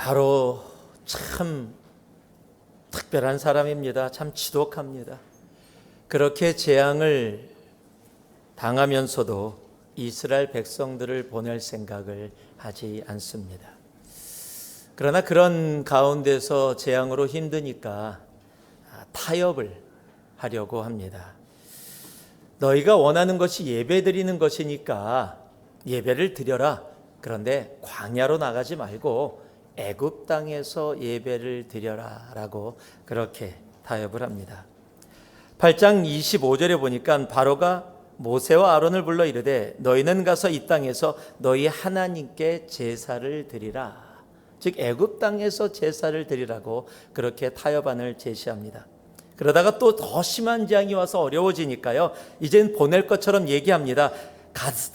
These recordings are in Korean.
바로 참 특별한 사람입니다. 참 지독합니다. 그렇게 재앙을 당하면서도 이스라엘 백성들을 보낼 생각을 하지 않습니다. 그러나 그런 가운데서 재앙으로 힘드니까 타협을 하려고 합니다. 너희가 원하는 것이 예배 드리는 것이니까 예배를 드려라. 그런데 광야로 나가지 말고 애굽 땅에서 예배를 드려라 라고 그렇게 타협을 합니다. 8장 25절에 보니까 바로가 모세와 아론을 불러 이르되 너희는 가서 이 땅에서 너희 하나님께 제사를 드리라. 즉 애굽 땅에서 제사를 드리라고 그렇게 타협안을 제시합니다. 그러다가 또 더 심한 재앙이 와서 어려워지니까요, 이젠 보낼 것처럼 얘기합니다.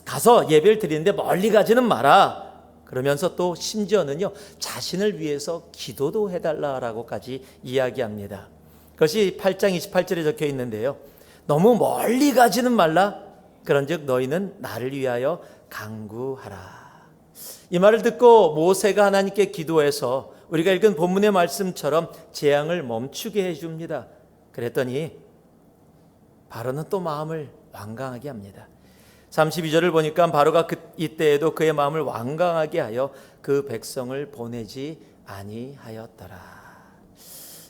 가서 예배를 드리는데 멀리 가지는 마라. 그러면서 또 심지어는요, 자신을 위해서 기도도 해달라라고까지 이야기합니다. 그것이 8장 28절에 적혀 있는데요, 너무 멀리 가지는 말라. 그런즉 너희는 나를 위하여 간구하라. 이 말을 듣고 모세가 하나님께 기도해서 우리가 읽은 본문의 말씀처럼 재앙을 멈추게 해줍니다. 그랬더니 바로는 또 마음을 완강하게 합니다. 32절을 보니까 바로가 이때에도 그의 마음을 완강하게 하여 그 백성을 보내지 아니하였더라.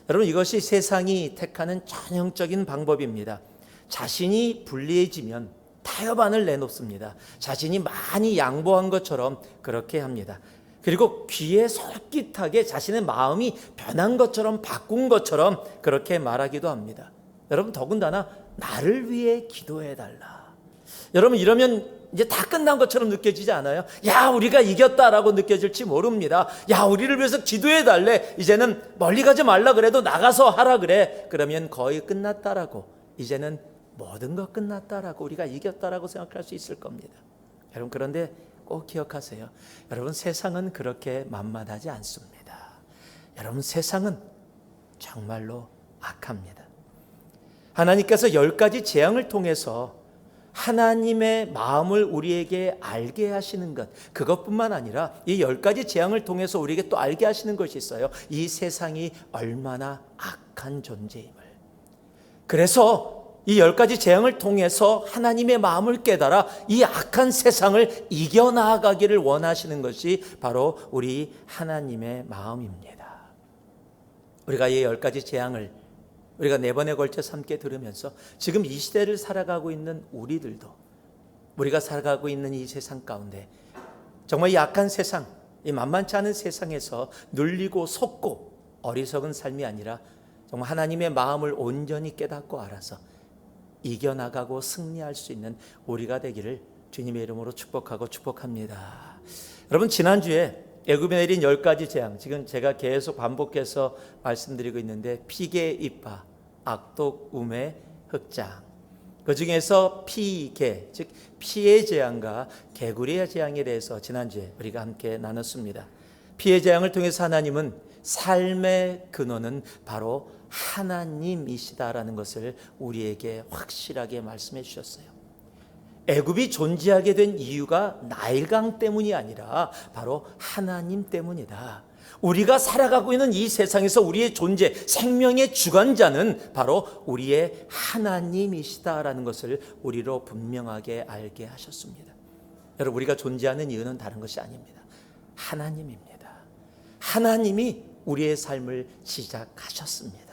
여러분, 이것이 세상이 택하는 전형적인 방법입니다. 자신이 불리해지면 타협안을 내놓습니다. 자신이 많이 양보한 것처럼 그렇게 합니다. 그리고 귀에 솔깃하게 자신의 마음이 변한 것처럼 바꾼 것처럼 그렇게 말하기도 합니다. 여러분, 더군다나 나를 위해 기도해달라. 여러분, 이러면 이제 다 끝난 것처럼 느껴지지 않아요? 야, 우리가 이겼다라고 느껴질지 모릅니다. 야, 우리를 위해서 기도해달래. 이제는 멀리 가지 말라 그래도 나가서 하라 그래. 그러면 거의 끝났다라고, 이제는 모든 것 끝났다라고, 우리가 이겼다라고 생각할 수 있을 겁니다. 여러분, 그런데 꼭 기억하세요. 여러분, 세상은 그렇게 만만하지 않습니다. 여러분, 세상은 정말로 악합니다. 하나님께서 10가지 재앙을 통해서 하나님의 마음을 우리에게 알게 하시는 것, 그것뿐만 아니라 이 10가지 재앙을 통해서 우리에게 또 알게 하시는 것이 있어요. 이 세상이 얼마나 악한 존재임을. 그래서 이 10가지 재앙을 통해서 하나님의 마음을 깨달아 이 악한 세상을 이겨나가기를 원하시는 것이 바로 우리 하나님의 마음입니다. 우리가 이 10가지 재앙을 우리가 4번에 걸쳐서 함께 들으면서 지금 이 시대를 살아가고 있는 우리들도, 우리가 살아가고 있는 이 세상 가운데 정말 이 악한 세상, 이 만만치 않은 세상에서 눌리고 속고 어리석은 삶이 아니라 정말 하나님의 마음을 온전히 깨닫고 알아서 이겨나가고 승리할 수 있는 우리가 되기를 주님의 이름으로 축복하고 축복합니다. 여러분, 지난주에 애굽에 내린 10가지 재앙, 지금 제가 계속 반복해서 말씀드리고 있는데 피개, 이파, 악독, 우매, 흑장, 그 중에서 피개, 즉 피의 재앙과 개구리의 재앙에 대해서 지난주에 우리가 함께 나눴습니다. 피의 재앙을 통해서 하나님은 삶의 근원은 바로 하나님이시다라는 것을 우리에게 확실하게 말씀해 주셨어요. 애굽이 존재하게 된 이유가 나일강 때문이 아니라 바로 하나님 때문이다. 우리가 살아가고 있는 이 세상에서 우리의 존재, 생명의 주관자는 바로 우리의 하나님이시다라는 것을 우리로 분명하게 알게 하셨습니다. 여러분, 우리가 존재하는 이유는 다른 것이 아닙니다. 하나님입니다. 하나님이 우리의 삶을 시작하셨습니다.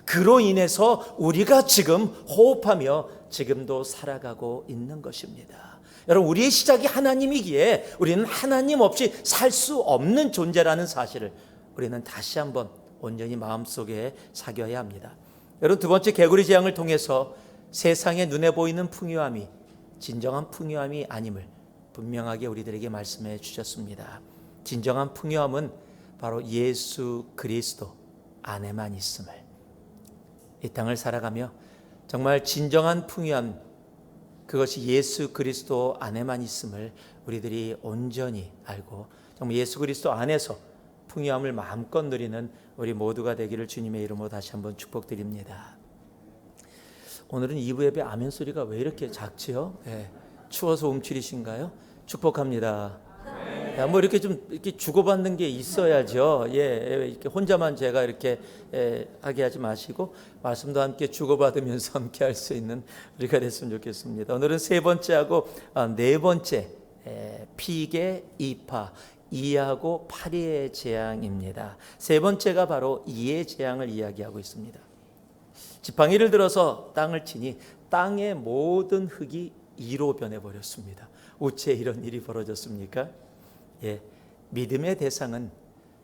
그로 인해서 우리가 지금 호흡하며 지금도 살아가고 있는 것입니다. 여러분, 우리의 시작이 하나님이기에 우리는 하나님 없이 살 수 없는 존재라는 사실을 우리는 다시 한번 온전히 마음속에 새겨야 합니다. 여러분, 두 번째 개구리 재앙을 통해서 세상에 눈에 보이는 풍요함이 진정한 풍요함이 아님을 분명하게 우리들에게 말씀해 주셨습니다. 진정한 풍요함은 바로 예수 그리스도 안에만 있음을, 이 땅을 살아가며 정말 진정한 풍요함, 그것이 예수 그리스도 안에만 있음을 우리들이 온전히 알고 정말 예수 그리스도 안에서 풍요함을 마음껏 누리는 우리 모두가 되기를 주님의 이름으로 다시 한번 축복드립니다. 오늘은 2부 예배 아멘 소리가 왜 이렇게 작지요? 추워서 움츠리신가요? 축복합니다. 뭐 이렇게 좀 이렇게 주고받는 게 있어야죠. 예, 이렇게 혼자만 제가 이렇게 하게 하지 마시고 말씀도 함께 주고받으면서 함께 할 수 있는 우리가 됐으면 좋겠습니다. 오늘은 세 번째하고 네 번째 피계 이파 이하고 파리의 재앙입니다. 세 번째가 바로 이의 재앙을 이야기하고 있습니다. 지팡이를 들어서 땅을 치니 땅의 모든 흙이 이로 변해버렸습니다. 어째 이런 일이 벌어졌습니까? 예, 믿음의 대상은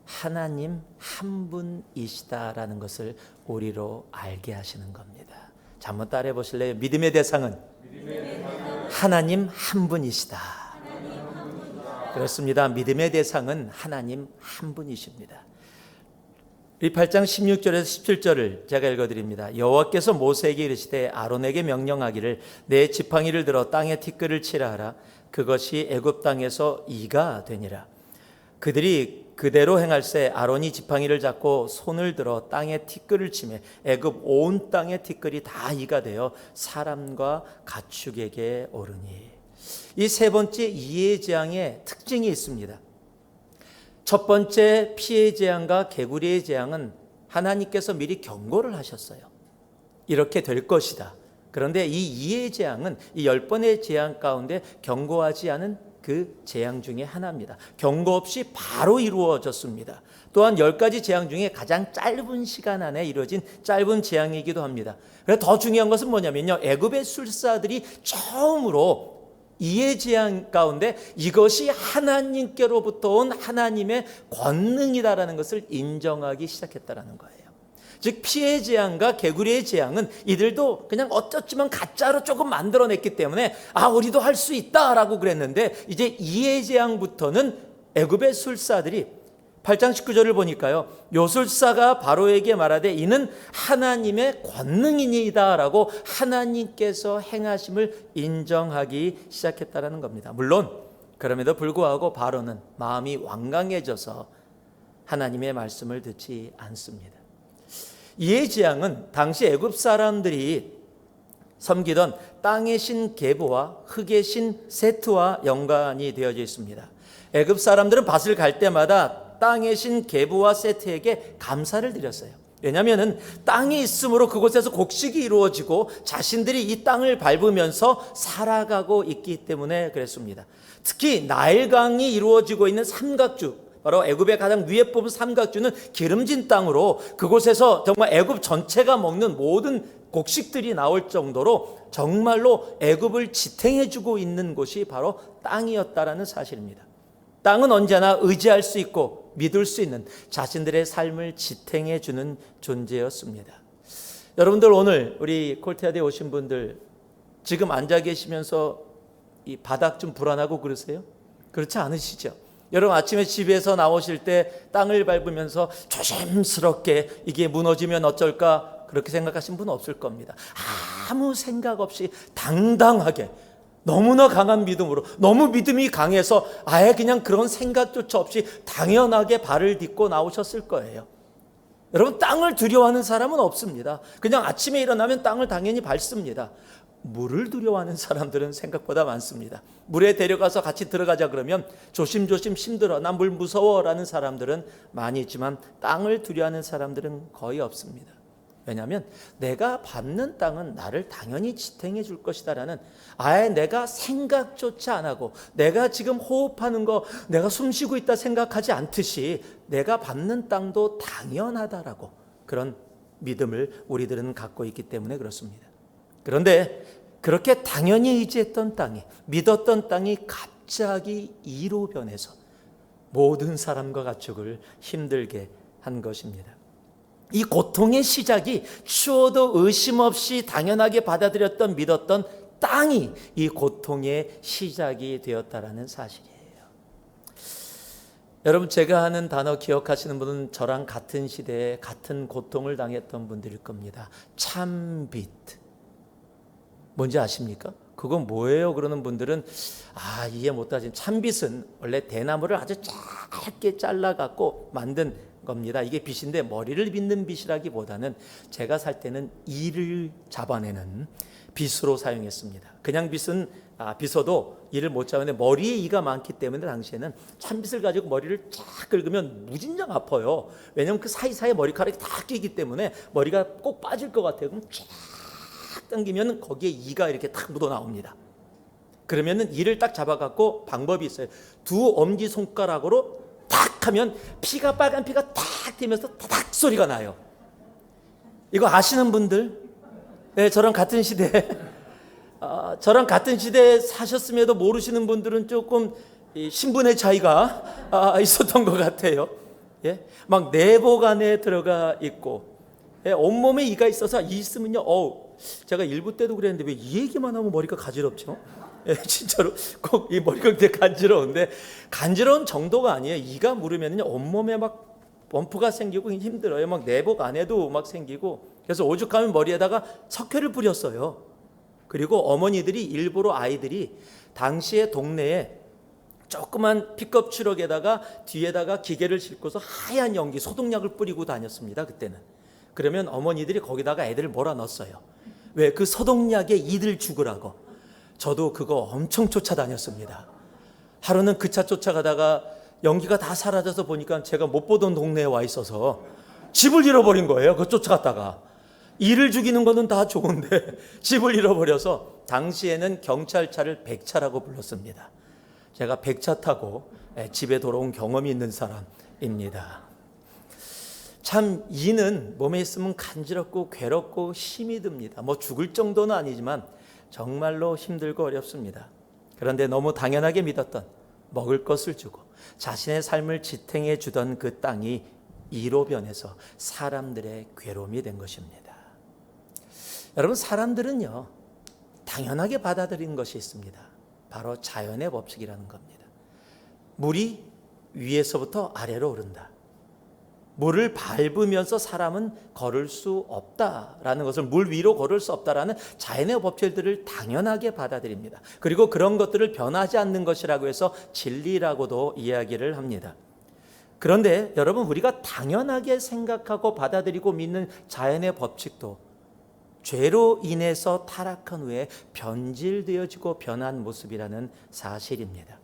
하나님 한 분이시다라는 것을 우리로 알게 하시는 겁니다. 자, 한번 따라해 보실래요? 믿음의 대상은 하나님 한 분이시다. 그렇습니다. 믿음의 대상은 하나님 한 분이십니다. 이 8장 16절에서 17절을 제가 읽어드립니다. 여호와께서 모세에게 이르시되 아론에게 명령하기를 내 지팡이를 들어 땅에 티끌을 치라 하라. 그것이 애굽 땅에서 이가 되니라. 그들이 그대로 행할세 아론이 지팡이를 잡고 손을 들어 땅에 티끌을 치매 애굽 온 땅의 티끌이 다 이가 되어 사람과 가축에게 오르니. 이 세 번째 이의 재앙의 특징이 있습니다. 첫 번째 피의 재앙과 개구리의 재앙은 하나님께서 미리 경고를 하셨어요. 이렇게 될 것이다. 그런데 이 이의 재앙은 이 10번의 재앙 가운데 경고하지 않은 그 재앙 중에 하나입니다. 경고 없이 바로 이루어졌습니다. 또한 10가지 재앙 중에 가장 짧은 시간 안에 이루어진 짧은 재앙이기도 합니다. 그래서 더 중요한 것은 뭐냐면요, 애굽의 술사들이 처음으로 이의 재앙 가운데 이것이 하나님께로부터 온 하나님의 권능이다라는 것을 인정하기 시작했다라는 거예요. 즉 피의 재앙과 개구리의 재앙은 이들도 그냥 어쩌지만 가짜로 조금 만들어냈기 때문에 우리도 할 수 있다라고 그랬는데, 이제 이의 재앙부터는 애굽의 술사들이 8장 19절을 보니까요, 요술사가 바로에게 말하되 이는 하나님의 권능이니이다라고 하나님께서 행하심을 인정하기 시작했다라는 겁니다. 물론 그럼에도 불구하고 바로는 마음이 완강해져서 하나님의 말씀을 듣지 않습니다. 이의 재앙은 당시 애굽 사람들이 섬기던 땅의 신 게보와 흙의 신 세트와 연관이 되어져 있습니다. 애굽 사람들은 밭을 갈 때마다 땅의 신 게부와 세트에게 감사를 드렸어요. 왜냐하면 땅이 있으므로 그곳에서 곡식이 이루어지고 자신들이 이 땅을 밟으면서 살아가고 있기 때문에 그랬습니다. 특히 나일강이 이루어지고 있는 삼각주, 바로 애굽의 가장 위에 뽑은 삼각주는 기름진 땅으로 그곳에서 정말 애굽 전체가 먹는 모든 곡식들이 나올 정도로 정말로 애굽을 지탱해주고 있는 곳이 바로 땅이었다라는 사실입니다. 땅은 언제나 의지할 수 있고 믿을 수 있는 자신들의 삶을 지탱해 주는 존재였습니다. 여러분들, 오늘 우리 콜테아드에 오신 분들 지금 앉아 계시면서 이 바닥 좀 불안하고 그러세요? 그렇지 않으시죠? 여러분 아침에 집에서 나오실 때 땅을 밟으면서 조심스럽게 이게 무너지면 어쩔까 그렇게 생각하신 분 없을 겁니다. 아무 생각 없이 당당하게 너무나 강한 믿음으로, 너무 믿음이 강해서 아예 그냥 그런 생각조차 없이 당연하게 발을 딛고 나오셨을 거예요. 여러분, 땅을 두려워하는 사람은 없습니다. 그냥 아침에 일어나면 땅을 당연히 밟습니다. 물을 두려워하는 사람들은 생각보다 많습니다. 물에 데려가서 같이 들어가자 그러면 조심조심 힘들어, 난 물 무서워 라는 사람들은 많이 있지만 땅을 두려워하는 사람들은 거의 없습니다. 왜냐하면 내가 밟는 땅은 나를 당연히 지탱해 줄 것이다라는, 아예 내가 생각조차 안 하고 내가 지금 호흡하는 거 내가 숨 쉬고 있다 생각하지 않듯이 내가 밟는 땅도 당연하다라고 그런 믿음을 우리들은 갖고 있기 때문에 그렇습니다. 그런데 그렇게 당연히 의지했던 땅이, 믿었던 땅이 갑자기 이로 변해서 모든 사람과 가축을 힘들게 한 것입니다. 이 고통의 시작이 추워도 의심 없이 당연하게 받아들였던, 믿었던 땅이 이 고통의 시작이 되었다라는 사실이에요. 여러분, 제가 하는 단어 기억하시는 분은 저랑 같은 시대에 같은 고통을 당했던 분들일 겁니다. 참빗. 뭔지 아십니까? 그건 뭐예요? 그러는 분들은 이해 못하신, 참빗은 원래 대나무를 아주 짧게 잘라갖고 만든 겁니다. 이게 빗인데 머리를 빗는 빗이라기보다는 제가 살 때는 이를 잡아내는 빗으로 사용했습니다. 그냥 빗은 빗어도 이를 못 잡는데 머리에 이가 많기 때문에 당시에는 찬빗을 가지고 머리를 쫙 긁으면 무진장 아파요. 왜냐하면 그 사이사이에 머리카락이 다 끼기 때문에 머리가 꼭 빠질 것 같아요. 그럼 쫙 당기면 거기에 이가 이렇게 탁 묻어 나옵니다. 그러면은 이를 딱 잡아갖고 방법이 있어요. 두 엄지 손가락으로 탁 하면 피가, 빨간 피가 탁 튀면서 타닥 소리가 나요. 이거 아시는 분들? 네, 저랑 같은 시대에 사셨음에도 모르시는 분들은 조금 신분의 차이가 있었던 것 같아요. 예? 막 내복 안에 들어가 있고, 예, 온몸에 이가 있어서 이 있으면요, 제가 일부 때도 그랬는데 왜 이 얘기만 하면 머리가 가지럽죠? 예, 진짜로 꼭 이 머리가 되게 간지러운데, 간지러운 정도가 아니에요. 이가 무르면요 온몸에 막 범프가 생기고 힘들어요. 막 내복 안에도 막 생기고, 그래서 오죽하면 머리에다가 석회를 뿌렸어요. 그리고 어머니들이 일부러 아이들이 당시에 동네에 조그만 픽업 트럭에다가 뒤에다가 기계를 싣고서 하얀 연기 소독약을 뿌리고 다녔습니다. 그때는. 그러면 어머니들이 거기다가 애들을 몰아넣었어요. 왜? 그 소독약에 이들 죽으라고. 저도 그거 엄청 쫓아다녔습니다. 하루는 그 차 쫓아가다가 연기가 다 사라져서 보니까 제가 못 보던 동네에 와 있어서 집을 잃어버린 거예요. 그거 쫓아갔다가. 이를 죽이는 거는 다 좋은데 집을 잃어버려서 당시에는 경찰차를 백차라고 불렀습니다. 제가 백차 타고 집에 돌아온 경험이 있는 사람입니다. 참 이는 몸에 있으면 간지럽고 괴롭고 힘이 듭니다. 뭐 죽을 정도는 아니지만 정말로 힘들고 어렵습니다. 그런데 너무 당연하게 믿었던 먹을 것을 주고 자신의 삶을 지탱해 주던 그 땅이 이로 변해서 사람들의 괴로움이 된 것입니다. 여러분, 사람들은요 당연하게 받아들이는 것이 있습니다. 바로 자연의 법칙이라는 겁니다. 물이 위에서부터 아래로 오른다. 물을 밟으면서 사람은 걸을 수 없다라는 것을, 물 위로 걸을 수 없다라는 자연의 법칙들을 당연하게 받아들입니다. 그리고 그런 것들을 변하지 않는 것이라고 해서 진리라고도 이야기를 합니다. 그런데 여러분, 우리가 당연하게 생각하고 받아들이고 믿는 자연의 법칙도 죄로 인해서 타락한 후에 변질되어지고 변한 모습이라는 사실입니다.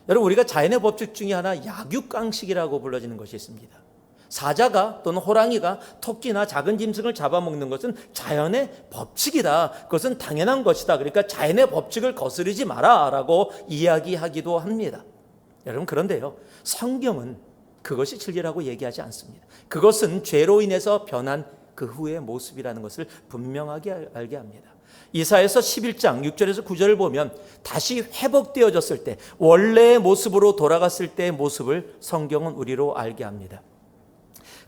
여러분, 우리가 자연의 법칙 중에 하나 약육강식이라고 불러지는 것이 있습니다. 사자가 또는 호랑이가 토끼나 작은 짐승을 잡아먹는 것은 자연의 법칙이다. 그것은 당연한 것이다. 그러니까 자연의 법칙을 거스르지 마라 라고 이야기하기도 합니다. 여러분, 그런데요, 성경은 그것이 진리라고 얘기하지 않습니다. 그것은 죄로 인해서 변한 그 후의 모습이라는 것을 분명하게 알게 합니다. 이사야서 11장 6절에서 9절을 보면 다시 회복되어졌을 때, 원래의 모습으로 돌아갔을 때의 모습을 성경은 우리로 알게 합니다.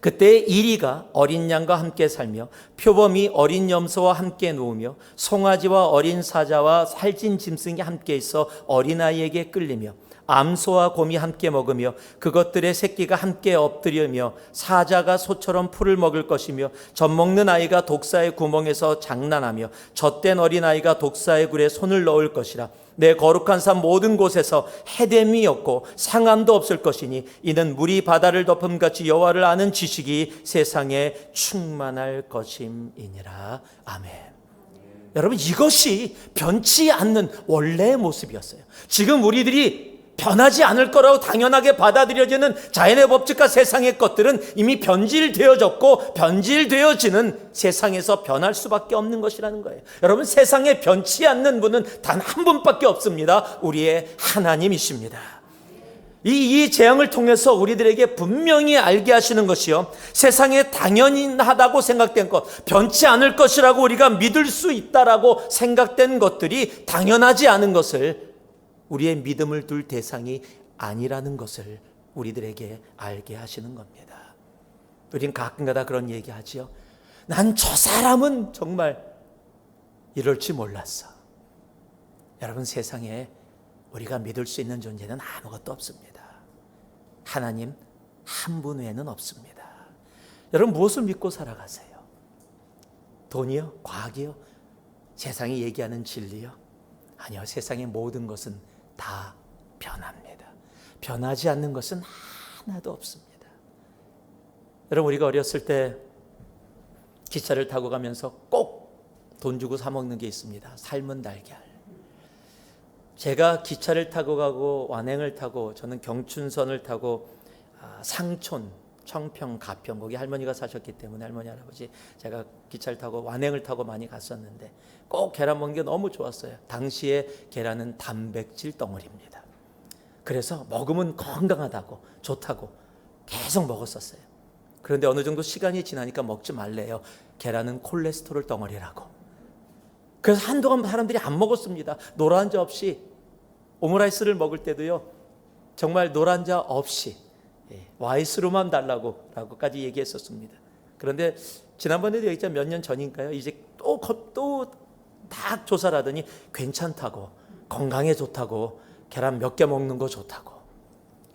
그때 이리가 어린 양과 함께 살며 표범이 어린 염소와 함께 누우며 송아지와 어린 사자와 살찐 짐승이 함께 있어 어린아이에게 끌리며 암소와 곰이 함께 먹으며 그것들의 새끼가 함께 엎드리며 사자가 소처럼 풀을 먹을 것이며 젖먹는 아이가 독사의 구멍에서 장난하며 젖된 어린아이가 독사의 굴에 손을 넣을 것이라. 내 거룩한 산 모든 곳에서 해됨이 없고 상함도 없을 것이니 이는 물이 바다를 덮음같이 여호와를 아는 지식이 세상에 충만할 것임이니라. 아멘. 여러분, 이것이 변치 않는 원래의 모습이었어요. 지금 우리들이 변하지 않을 거라고 당연하게 받아들여지는 자연의 법칙과 세상의 것들은 이미 변질되어졌고 변질되어지는 세상에서 변할 수밖에 없는 것이라는 거예요. 여러분, 세상에 변치 않는 분은 단 한 분밖에 없습니다. 우리의 하나님이십니다. 이 재앙을 통해서 우리들에게 분명히 알게 하시는 것이요, 세상에 당연하다고 생각된 것, 변치 않을 것이라고 우리가 믿을 수 있다라고 생각된 것들이 당연하지 않은 것을, 우리의 믿음을 둘 대상이 아니라는 것을 우리들에게 알게 하시는 겁니다. 우린 가끔가다 그런 얘기하지요. 난 저 사람은 정말 이럴 줄 몰랐어. 여러분, 세상에 우리가 믿을 수 있는 존재는 아무것도 없습니다. 하나님 한 분 외에는 없습니다. 여러분, 무엇을 믿고 살아가세요? 돈이요? 과학이요? 세상이 얘기하는 진리요? 아니요, 세상의 모든 것은 다 변합니다. 변하지 않는 것은 하나도 없습니다. 여러분, 우리가 어렸을 때 기차를 타고 가면서 꼭 돈 주고 사 먹는 게 있습니다. 삶은 달걀. 제가 기차를 타고 가고 완행을 타고 저는 경춘선을 타고 상촌, 청평, 가평 거기 할머니가 사셨기 때문에 할머니 할아버지 제가 기차를 타고 완행을 타고 많이 갔었는데 꼭 계란 먹는 게 너무 좋았어요. 당시에 계란은 단백질 덩어리입니다. 그래서 먹으면 건강하다고 좋다고 계속 먹었었어요. 그런데 어느 정도 시간이 지나니까 먹지 말래요. 계란은 콜레스테롤 덩어리라고. 그래서 한동안 사람들이 안 먹었습니다. 노란자 없이 오므라이스를 먹을 때도요, 정말 노란자 없이 와이스로만 달라고까지 얘기했었습니다. 그런데 지난번에도 얘기했죠. 몇 년 전인가요? 이제 또 다 조사를 하더니 괜찮다고, 건강에 좋다고, 계란 몇 개 먹는 거 좋다고.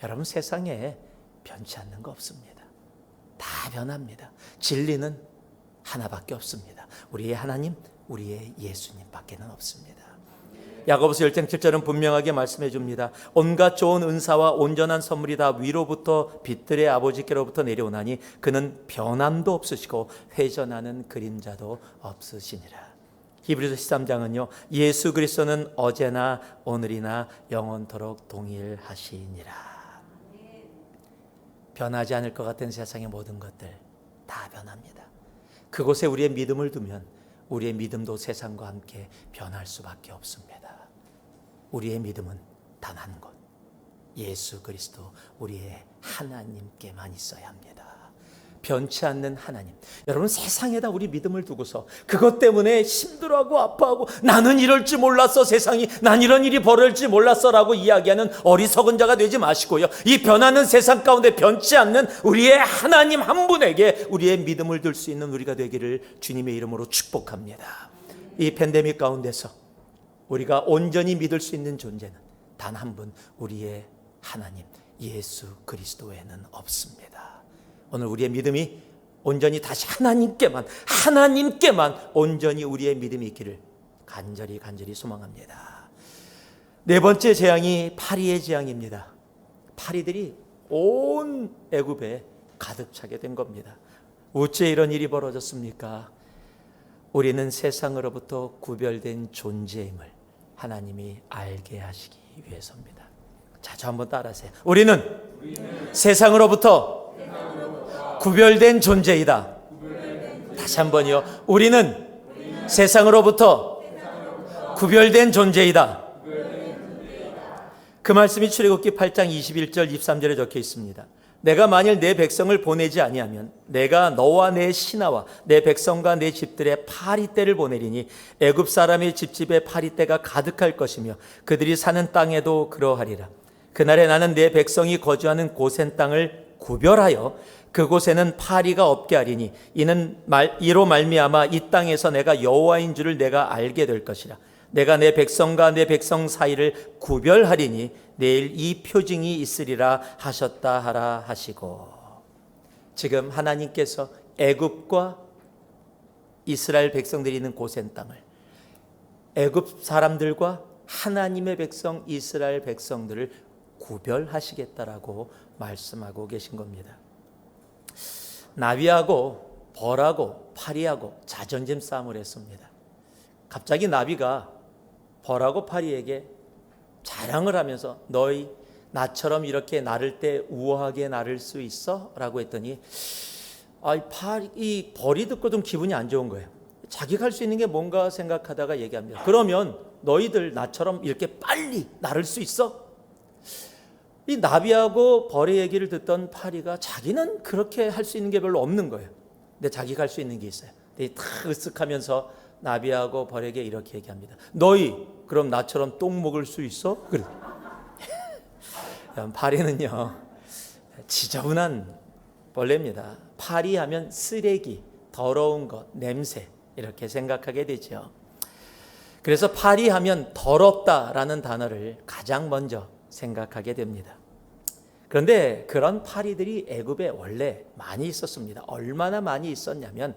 여러분, 세상에 변치 않는 거 없습니다. 다 변합니다. 진리는 하나밖에 없습니다. 우리의 하나님, 우리의 예수님밖에는 없습니다. 야고보서 1장 7절은 분명하게 말씀해 줍니다. 온갖 좋은 은사와 온전한 선물이 다 위로부터 빛들의 아버지께로부터 내려오나니 그는 변함도 없으시고 회전하는 그림자도 없으시니라. 히브리서 13장은요, 예수 그리스도는 어제나 오늘이나 영원토록 동일하시니라. 변하지 않을 것 같은 세상의 모든 것들 다 변합니다. 그곳에 우리의 믿음을 두면 우리의 믿음도 세상과 함께 변할 수밖에 없습니다. 우리의 믿음은 단 한 곳, 예수 그리스도 우리의 하나님께만 있어야 합니다. 변치 않는 하나님. 여러분, 세상에다 우리 믿음을 두고서 그것 때문에 힘들어하고 아파하고 나는 이럴 줄 몰랐어, 세상이 난 이런 일이 벌어질 줄 몰랐어 라고 이야기하는 어리석은 자가 되지 마시고요, 이 변하는 세상 가운데 변치 않는 우리의 하나님 한 분에게 우리의 믿음을 둘 수 있는 우리가 되기를 주님의 이름으로 축복합니다. 이 팬데믹 가운데서 우리가 온전히 믿을 수 있는 존재는 단 한 분, 우리의 하나님 예수 그리스도 외에는 없습니다. 오늘 우리의 믿음이 온전히 다시 하나님께만 온전히 우리의 믿음이 있기를 간절히 소망합니다. 네 번째 재앙이 파리의 재앙입니다. 파리들이 온 애굽에 가득 차게 된 겁니다. 어째 이런 일이 벌어졌습니까? 우리는 세상으로부터 구별된 존재임을 하나님이 알게 하시기 위해서입니다. 자, 저 한번 따라하세요. 우리는 세상으로부터 구별된 존재이다. 다시 한번요. 우리는 세상으로부터 구별된 존재이다. 그 말씀이 출애굽기 8장 21절 23절에 적혀 있습니다. 내가 만일 내 백성을 보내지 아니하면 내가 너와 내 신하와 내 백성과 내 집들의 파리떼를 보내리니 애굽 사람의 집집에 파리떼가 가득할 것이며 그들이 사는 땅에도 그러하리라. 그날에 나는 내 백성이 거주하는 고센 땅을 구별하여 그곳에는 파리가 없게 하리니 이로 말미암아 이 땅에서 내가 여호와인 줄을 내가 알게 될 것이라. 내가 내 백성과 내 백성 사이를 구별하리니 내일 이 표징이 있으리라 하셨다 하라 하시고. 지금 하나님께서 애굽과 이스라엘 백성들이 있는 고센 땅을 애굽 사람들과 하나님의 백성 이스라엘 백성들을 구별하시겠다라고 말씀하고 계신 겁니다. 나비하고 벌하고 파리하고 자존심 싸움을 했습니다. 갑자기 나비가 벌하고 파리에게 자랑을 하면서 너희 나처럼 이렇게 나를 때 우아하게 나를 수 있어? 라고 했더니 이 벌이 듣고 좀 기분이 안 좋은 거예요. 자기가 할 수 있는 게 뭔가 생각하다가 얘기합니다. 그러면 너희들 나처럼 이렇게 빨리 나를 수 있어? 이 나비하고 벌의 얘기를 듣던 파리가 자기는 그렇게 할 수 있는 게 별로 없는 거예요. 근데 자기가 할 수 있는 게 있어요. 근데 탁 으쓱하면서 나비하고 벌에게 이렇게 얘기합니다. 너희 그럼 나처럼 똥 먹을 수 있어? 그래. 파리는요, 지저분한 벌레입니다. 파리하면 쓰레기, 더러운 것, 냄새 이렇게 생각하게 되죠. 그래서 파리하면 더럽다라는 단어를 가장 먼저 생각하게 됩니다. 그런데 그런 파리들이 애굽에 원래 많이 있었습니다. 얼마나 많이 있었냐면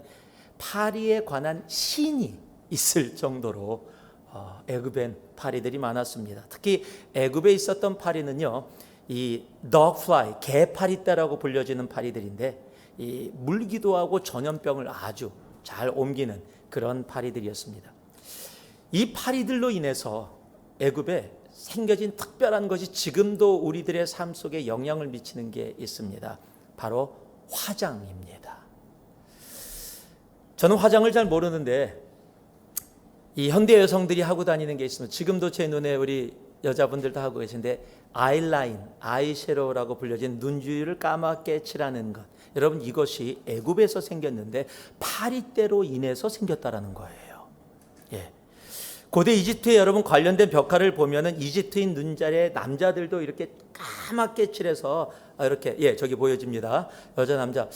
파리에 관한 신이 있을 정도로 애굽엔 파리들이 많았습니다. 특히 애굽에 있었던 파리는요, 이 dogfly, 개파리떼라고 불려지는 파리들인데 이 물기도 하고 전염병을 아주 잘 옮기는 그런 파리들이었습니다. 이 파리들로 인해서 애굽에 생겨진 특별한 것이 지금도 우리들의 삶 속에 영향을 미치는 게 있습니다. 바로 화장입니다. 저는 화장을 잘 모르는데 이 현대 여성들이 하고 다니는 게 있습니다. 지금도 제 눈에 우리 여자분들도 하고 계신데 아이라인, 아이섀도우라고 불려진 눈 주위를 까맣게 칠하는 것. 여러분, 이것이 애굽에서 생겼는데 파리떼로 인해서 생겼다라는 거예요. 예. 고대 이집트에 여러분 관련된 벽화를 보면은 이집트인 눈자리에 남자들도 이렇게 까맣게 칠해서 이렇게 저기 보여집니다. 여자 남자.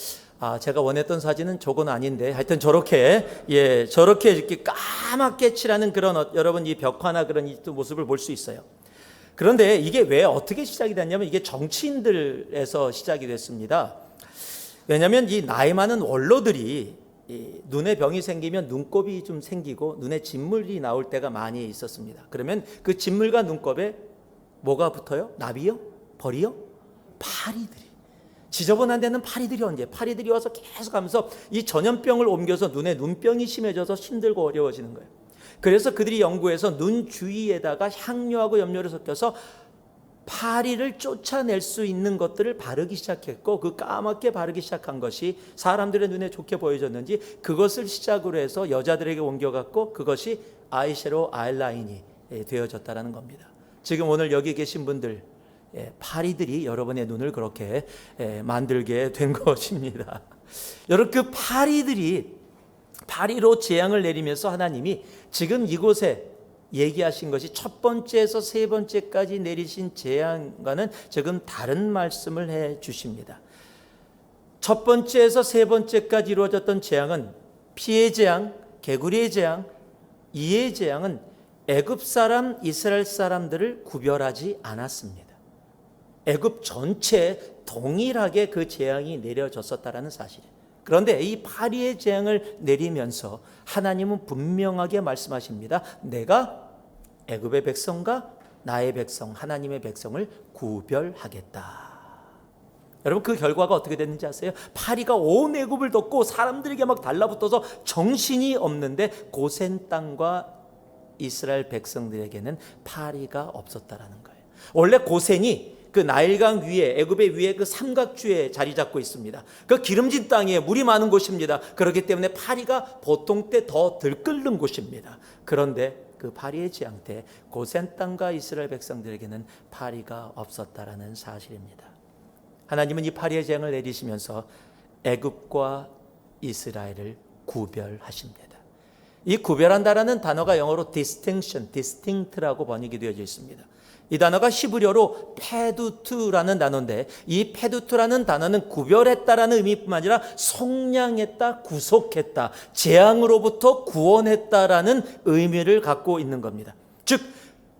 제가 원했던 사진은 저건 아닌데 하여튼 저렇게 저렇게 이렇게 까맣게 칠하는 그런 여러분 이 벽화나 그런 이 모습을 볼 수 있어요. 그런데 이게 왜 어떻게 시작이 됐냐면 이게 정치인들에서 시작이 됐습니다. 왜냐하면 이 나이 많은 원로들이 눈에 병이 생기면 눈곱이 좀 생기고 눈에 진물이 나올 때가 많이 있었습니다. 그러면 그 진물과 눈곱에 뭐가 붙어요? 나비요? 벌이요? 파리들이. 지저분한 데는 파리들이 와서 계속 하면서 이 전염병을 옮겨서 눈에 눈병이 심해져서 힘들고 어려워지는 거예요. 그래서 그들이 연구해서 눈 주위에다가 향료하고 염료를 섞여서 파리를 쫓아낼 수 있는 것들을 바르기 시작했고, 그 까맣게 바르기 시작한 것이 사람들의 눈에 좋게 보여졌는지 그것을 시작으로 해서 여자들에게 옮겨갔고, 그것이 아이섀도우, 아이라인이 되어졌다는 겁니다. 지금 오늘 여기 계신 분들, 파리들이 여러분의 눈을 그렇게 만들게 된 것입니다. 여러분, 그 파리로 재앙을 내리면서 하나님이 지금 이곳에 얘기하신 것이 첫 번째에서 세 번째까지 내리신 재앙과는 지금 다른 말씀을 해 주십니다. 첫 번째에서 세 번째까지 이루어졌던 재앙은 피의 재앙, 개구리의 재앙, 이의 재앙은 애굽 사람, 이스라엘 사람들을 구별하지 않았습니다. 애굽 전체에 동일하게 그 재앙이 내려졌었다라는 사실이에요. 그런데 이 파리의 재앙을 내리면서 하나님은 분명하게 말씀하십니다. 내가 애굽의 백성과 나의 백성, 하나님의 백성을 구별하겠다. 여러분, 그 결과가 어떻게 됐는지 아세요? 파리가 온 애굽을 덮고 사람들에게 막 달라붙어서 정신이 없는데 고센 땅과 이스라엘 백성들에게는 파리가 없었다라는 거예요. 원래 고센이 그 나일강 위에, 애굽의 위에 그 삼각주에 자리 잡고 있습니다. 그 기름진 땅에 물이 많은 곳입니다. 그렇기 때문에 파리가 보통 때 더 들끓는 곳입니다. 그런데 그 파리의 재앙 때 고센 땅과 이스라엘 백성들에게는 파리가 없었다라는 사실입니다. 하나님은 이 파리의 재앙을 내리시면서 애굽과 이스라엘을 구별하십니다. 이 구별한다라는 단어가 영어로 distinction, distinct라고 번역이 되어져 있습니다. 이 단어가 히브리어로 페두투라는 단어인데, 이 페두투라는 단어는 구별했다라는 의미뿐만 아니라 속량했다, 구속했다, 재앙으로부터 구원했다라는 의미를 갖고 있는 겁니다. 즉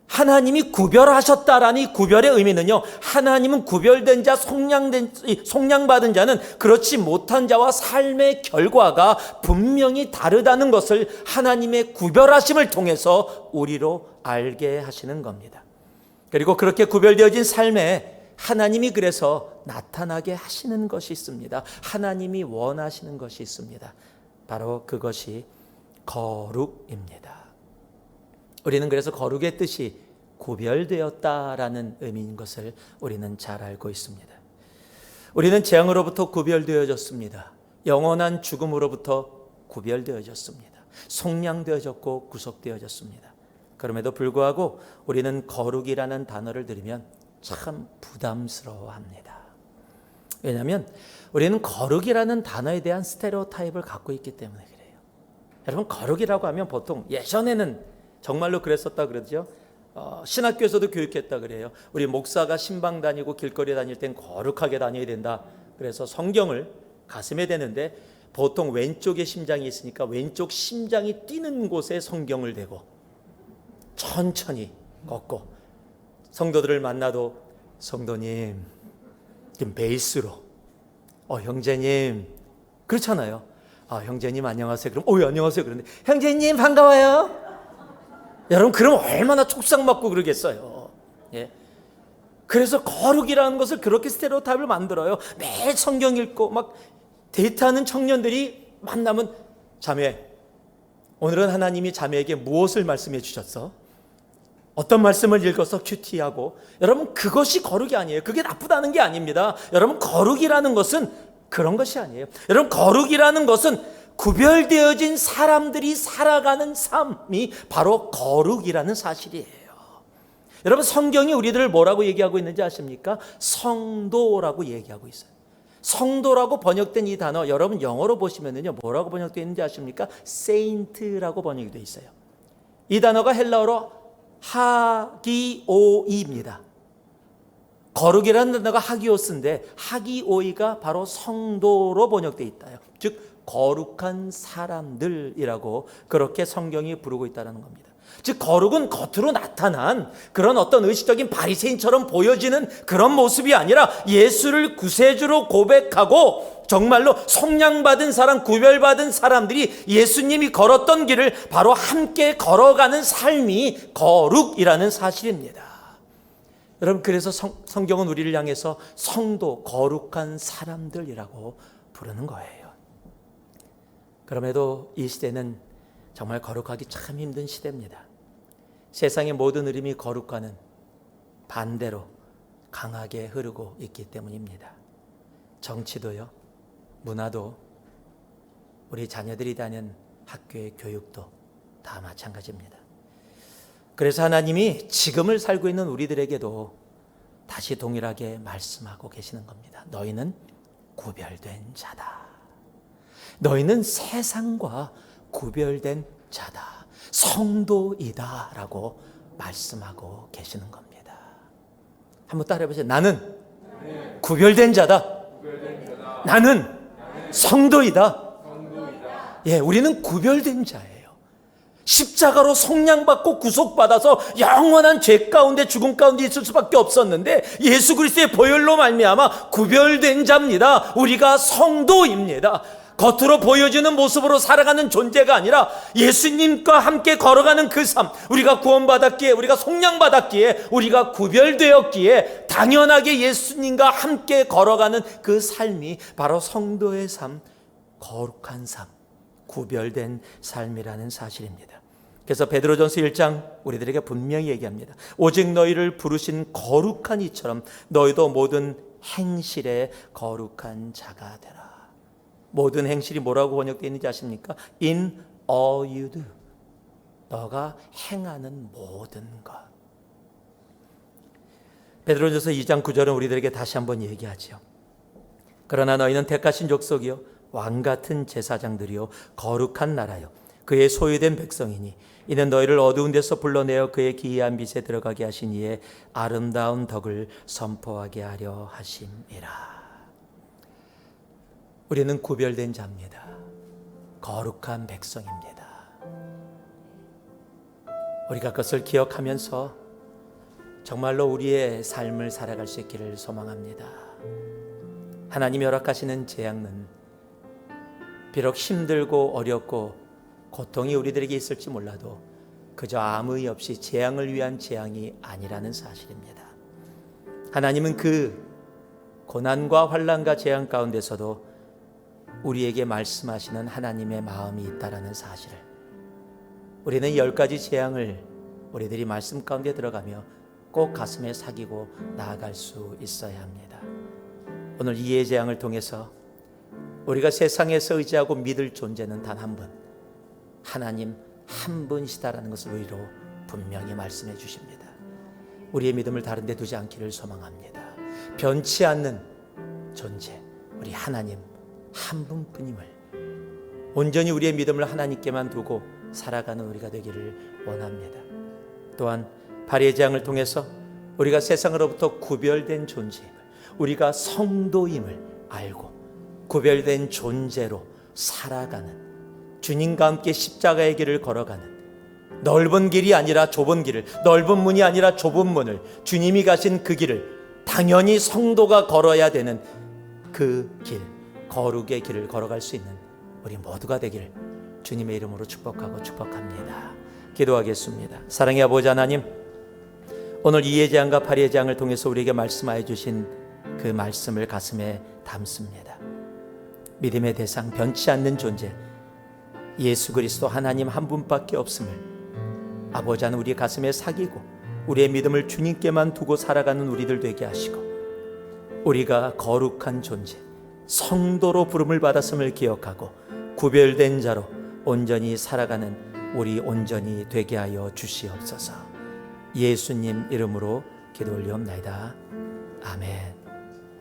하나님이 구별하셨다라는 이 구별의 의미는요, 하나님은 구별된 자, 속량받은 자는 그렇지 못한 자와 삶의 결과가 분명히 다르다는 것을 하나님의 구별하심을 통해서 우리로 알게 하시는 겁니다. 그리고 그렇게 구별되어진 삶에 하나님이 그래서 나타나게 하시는 것이 있습니다. 하나님이 원하시는 것이 있습니다. 바로 그것이 거룩입니다. 우리는 그래서 거룩의 뜻이 구별되었다라는 의미인 것을 우리는 잘 알고 있습니다. 우리는 재앙으로부터 구별되어졌습니다. 영원한 죽음으로부터 구별되어졌습니다. 속량되어졌고 구속되어졌습니다. 그럼에도 불구하고 우리는 거룩이라는 단어를 들으면 참 부담스러워합니다. 왜냐하면 우리는 거룩이라는 단어에 대한 스테레오타입을 갖고 있기 때문에 그래요. 여러분, 거룩이라고 하면 보통 예전에는 정말로 그랬었다 그러죠. 신학교에서도 교육했다 그래요. 우리 목사가 신방 다니고 길거리에 다닐 땐 거룩하게 다녀야 된다. 그래서 성경을 가슴에 대는데 보통 왼쪽에 심장이 있으니까 왼쪽 심장이 뛰는 곳에 성경을 대고 천천히 걷고, 성도들을 만나도 성도님 좀 베이스로 형제님, 그렇잖아요. 형제님 안녕하세요. 그럼 안녕하세요. 그런데 형제님 반가워요. 여러분, 그럼 얼마나 촉상맞고 그러겠어요. 예. 그래서 거룩이라는 것을 그렇게 스테레오타입을 만들어요. 매일 성경 읽고 막 데이트하는 청년들이 만나면 자매, 오늘은 하나님이 자매에게 무엇을 말씀해 주셨어? 어떤 말씀을 읽어서 큐티하고, 여러분 그것이 거룩이 아니에요. 그게 나쁘다는 게 아닙니다. 여러분 거룩이라는 것은 그런 것이 아니에요. 여러분 거룩이라는 것은 구별되어진 사람들이 살아가는 삶이 바로 거룩이라는 사실이에요. 여러분 성경이 우리들을 뭐라고 얘기하고 있는지 아십니까? 성도라고 얘기하고 있어요. 성도라고 번역된 이 단어, 여러분 영어로 보시면은요 뭐라고 번역되어 있는지 아십니까? saint라고 번역이 되어 있어요. 이 단어가 헬라어로 하기오이입니다. 거룩이라는 단어가 하기오스인데 하기오이가 바로 성도로 번역되어 있다요. 즉 거룩한 사람들이라고 그렇게 성경이 부르고 있다는 겁니다. 즉 거룩은 겉으로 나타난 그런 어떤 의식적인 바리새인처럼 보여지는 그런 모습이 아니라 예수를 구세주로 고백하고 정말로 속량받은 사람, 구별받은 사람들이 예수님이 걸었던 길을 바로 함께 걸어가는 삶이 거룩이라는 사실입니다. 여러분 그래서 성경은 우리를 향해서 성도, 거룩한 사람들이라고 부르는 거예요. 그럼에도 이 시대는 정말 거룩하기 참 힘든 시대입니다. 세상의 모든 흐름이 거룩과는 반대로 강하게 흐르고 있기 때문입니다. 정치도요, 문화도, 우리 자녀들이 다니는 학교의 교육도 다 마찬가지입니다. 그래서 하나님이 지금을 살고 있는 우리들에게도 다시 동일하게 말씀하고 계시는 겁니다. 너희는 구별된 자다. 너희는 세상과 구별된 자다. 성도이다 라고 말씀하고 계시는 겁니다. 한번 따라해 보세요. 나는 구별된 자다. 나는 성도이다. 예, 우리는 구별된 자예요. 십자가로 속량받고 구속받아서 영원한 죄 가운데 죽음 가운데 있을 수밖에 없었는데 예수 그리스도의 보혈로 말미암아 구별된 자입니다. 우리가 성도입니다. 겉으로 보여지는 모습으로 살아가는 존재가 아니라 예수님과 함께 걸어가는 그 삶, 우리가 구원받았기에, 우리가 속량받았기에, 우리가 구별되었기에 당연하게 예수님과 함께 걸어가는 그 삶이 바로 성도의 삶, 거룩한 삶, 구별된 삶이라는 사실입니다. 그래서 베드로전서 1장 우리들에게 분명히 얘기합니다. 오직 너희를 부르신 거룩한 이처럼 너희도 모든 행실에 거룩한 자가 되라. 모든 행실이 뭐라고 번역되어 있는지 아십니까? In all you do. 너가 행하는 모든 것. 베드로전서 2장 9절은 우리들에게 다시 한번 얘기하죠. 그러나 너희는 택하신 족속이요 왕같은 제사장들이요 거룩한 나라요 그의 소유된 백성이니 이는 너희를 어두운 데서 불러내어 그의 기이한 빛에 들어가게 하신 이의 아름다운 덕을 선포하게 하려 하심이라. 우리는 구별된 자입니다. 거룩한 백성입니다. 우리가 그것을 기억하면서 정말로 우리의 삶을 살아갈 수 있기를 소망합니다. 하나님이 허락하시는 재앙은 비록 힘들고 어렵고 고통이 우리들에게 있을지 몰라도 그저 아무 의 없이 재앙을 위한 재앙이 아니라는 사실입니다. 하나님은 그 고난과 환난과 재앙 가운데서도 우리에게 말씀하시는 하나님의 마음이 있다라는 사실을, 우리는 10가지 재앙을 우리들이 말씀 가운데 들어가며 꼭 가슴에 새기고 나아갈 수 있어야 합니다. 오늘 이해 재앙을 통해서 우리가 세상에서 의지하고 믿을 존재는 단 한 분, 하나님 한 분이시다라는 것을 우리로 분명히 말씀해 주십니다. 우리의 믿음을 다른 데 두지 않기를 소망합니다. 변치 않는 존재, 우리 하나님 한 분뿐임을, 온전히 우리의 믿음을 하나님께만 두고 살아가는 우리가 되기를 원합니다. 또한 발의 재앙을 통해서 우리가 세상으로부터 구별된 존재임을, 우리가 성도임을 알고 구별된 존재로 살아가는, 주님과 함께 십자가의 길을 걸어가는, 넓은 길이 아니라 좁은 길을, 넓은 문이 아니라 좁은 문을, 주님이 가신 그 길을 당연히 성도가 걸어야 되는 그 길, 거룩의 길을 걸어갈 수 있는 우리 모두가 되기를 주님의 이름으로 축복하고 축복합니다. 기도하겠습니다. 사랑의 아버지 하나님, 오늘 이의 재앙과 발의 재앙을 통해서 우리에게 말씀하여 주신 그 말씀을 가슴에 담습니다. 믿음의 대상, 변치 않는 존재 예수 그리스도 하나님 한 분밖에 없음을 아버지 하나님 우리 가슴에 새기고 우리의 믿음을 주님께만 두고 살아가는 우리들 되게 하시고, 우리가 거룩한 존재, 성도로 부름을 받았음을 기억하고 구별된 자로 온전히 살아가는 우리 온전히 되게 하여 주시옵소서. 예수님 이름으로 기도 올리옵나이다. 아멘.